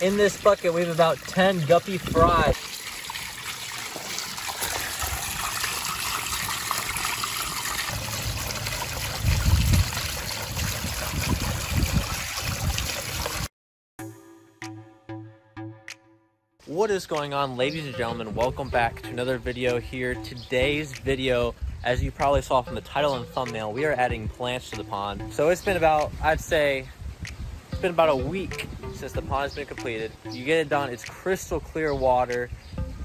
In this bucket, we have about 10 guppy fries. What is going on, ladies and gentlemen? Welcome back to another video here. Today's video, as you probably saw from the title and thumbnail, we are adding plants to the pond. So it's been about, I'd say, it's been about a week since the pond has been completed. You get it done, it's crystal clear water.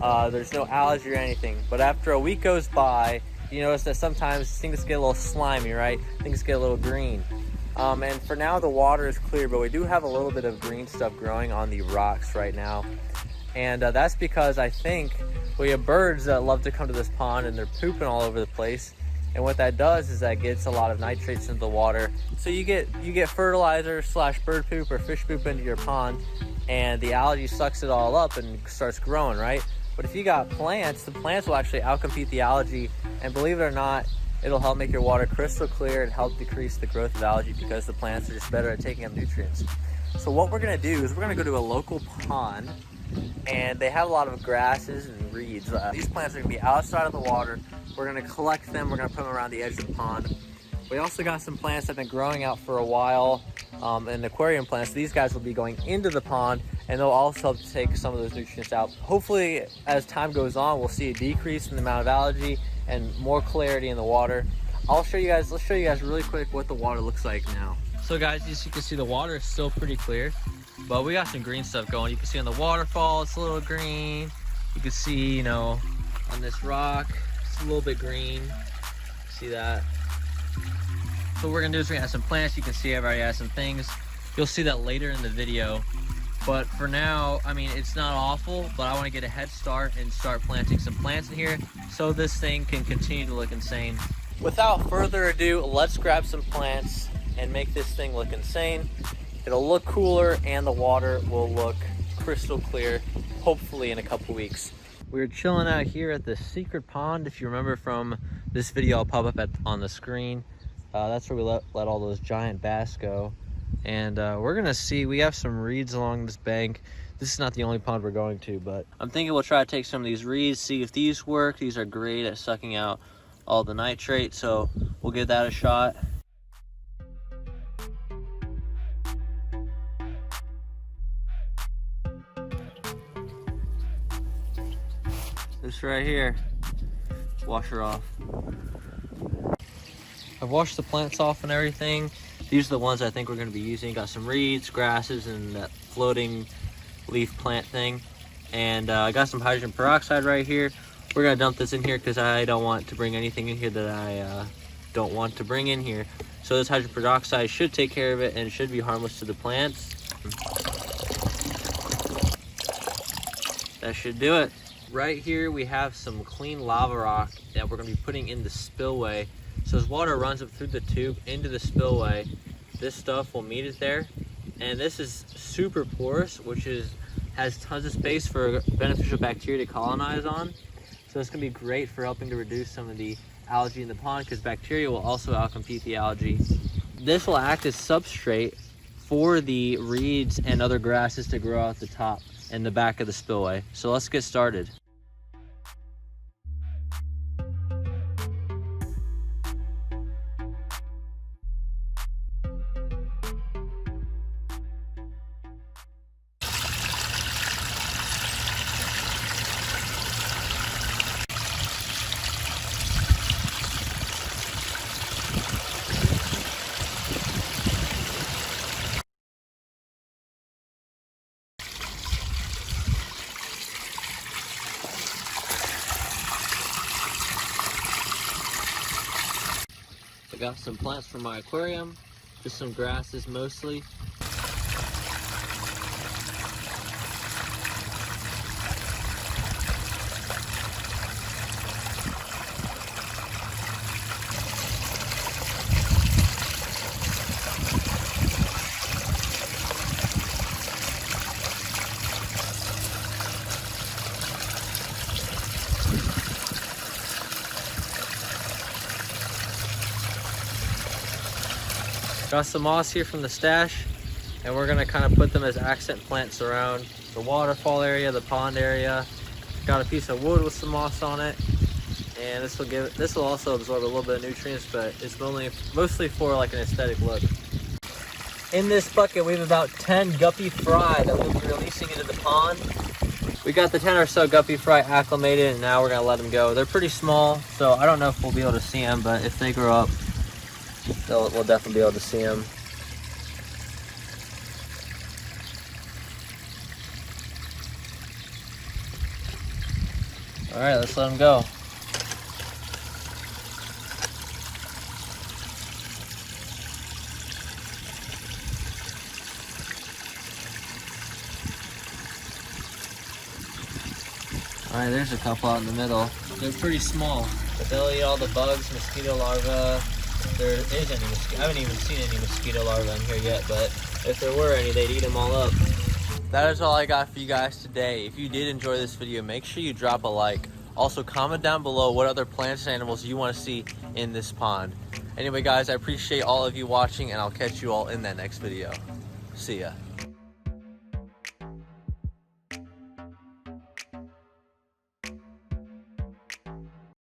There's no algae or anything. But after a week goes by, you notice that sometimes things get a little slimy, right? Things get a little green. And for now, the water is clear, but we do have a little bit of green stuff growing on the rocks right now. And that's because I think we have birds that love to come to this pond, and they're pooping all over the place. And what that does is that gets a lot of nitrates into the water. So you get fertilizer / bird poop or fish poop into your pond, and the algae sucks it all up and starts growing, right? But if you got plants, the plants will actually outcompete the algae, and believe it or not, it'll help make your water crystal clear and help decrease the growth of algae because the plants are just better at taking up nutrients. So what we're gonna do is we're gonna go to a local pond, and they have a lot of grasses and reeds. These plants are gonna be outside of the water. We're gonna collect them, we're gonna put them around the edge of the pond. We also got some plants that have been growing out for a while, and aquarium plants. These guys will be going into the pond, and they'll also help to take some of those nutrients out. Hopefully, as time goes on, we'll see a decrease in the amount of algae and more clarity in the water. Let's show you guys really quick what the water looks like now. So guys, as you can see, the water is still pretty clear, but we got some green stuff going. You can see on the waterfall, it's a little green. You can see, you know, on this rock, it's a little bit green. See that? So what we're gonna do is we're gonna add some plants. You can see I've already added some things. You'll see that later in the video. But for now, I mean, it's not awful, but I wanna get a head start and start planting some plants in here so this thing can continue to look insane. Without further ado, let's grab some plants and make this thing look insane. It'll look cooler and the water will look crystal clear, hopefully in a couple weeks. We're chilling out here at the secret pond. If you remember from this video, I'll pop up on the screen. That's where we let all those giant bass go. And we're gonna see, we have some reeds along this bank. This is not the only pond we're going to, but I'm thinking we'll try to take some of these reeds, see if these work. These are great at sucking out all the nitrate, so we'll give that a shot. This right here, wash her off. I've washed the plants off and everything. These are the ones I think we're gonna be using. Got some reeds, grasses, and that floating leaf plant thing. And I got some hydrogen peroxide right here. We're gonna dump this in here because I don't want to bring anything in here that I don't want to bring in here. So this hydrogen peroxide should take care of it, and it should be harmless to the plants. That should do it. Right here we have some clean lava rock that we're gonna be putting in the spillway. So as water runs up through the tube into the spillway, this stuff will meet it there. And this is super porous, which has tons of space for beneficial bacteria to colonize on. So it's gonna be great for helping to reduce some of the algae in the pond, because bacteria will also outcompete the algae. This will act as substrate for the reeds and other grasses to grow out the top and the back of the spillway. So let's get started. I got some plants from my aquarium, just some grasses mostly. Got some moss here from the stash. and we're gonna kind of put them as accent plants around the waterfall area, the pond area. Got a piece of wood with some moss on it, and this will also absorb a little bit of nutrients, but it's mostly for like an aesthetic look. In this bucket, we have about 10 guppy fry that we'll be releasing into the pond. We got the 10 or so guppy fry acclimated, and now we're gonna let them go. They're pretty small, so I don't know if we'll be able to see them, but if they grow up, we'll definitely be able to see them. All right, let's let them go. All right, there's a couple out in the middle. They're pretty small, but they'll eat all the bugs, mosquito larvae. There is any I haven't even seen any mosquito larvae in here yet, but if there were any, they'd eat them all up. That is all I got for you guys today. If you did enjoy this video, make sure you drop a like. Also, comment down below what other plants and animals you want to see in this pond. Anyway, guys, I appreciate all of you watching, and I'll catch you all in that next video. See ya.